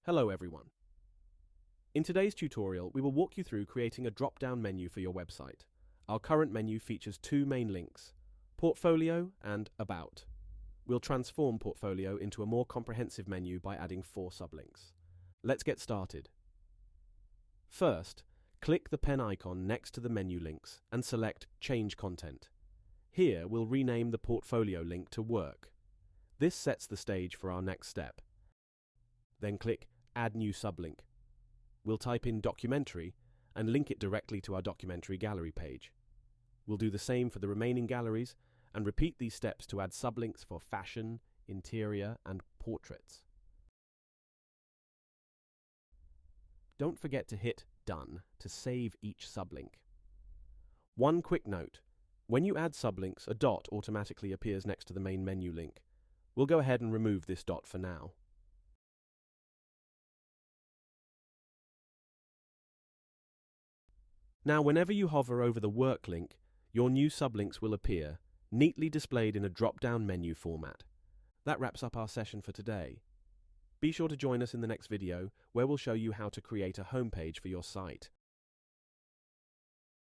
Hello everyone. In today's tutorial, we will walk you through creating a drop-down menu for your website. Our current menu features two main links, Portfolio and About. We'll transform Portfolio into a more comprehensive menu by adding 4 sublinks. Let's get started. First, click the pen icon next to the menu links and select Change Content. Here, we'll rename the Portfolio link to Work. This sets the stage for our next step. Then click Add New Sublink. We'll type in Documentary and link it directly to our documentary gallery page. We'll do the same for the remaining galleries and repeat these steps to add sublinks for fashion, interior, and portraits. Don't forget to hit Done to save each sublink. One quick note, when you add sublinks, a dot automatically appears next to the main menu link. We'll go ahead and remove this dot for now. Now, whenever you hover over the Work link, your new sublinks will appear, neatly displayed in a drop-down menu format. That wraps up our session for today. Be sure to join us in the next video, where we'll show you how to create a homepage for your site.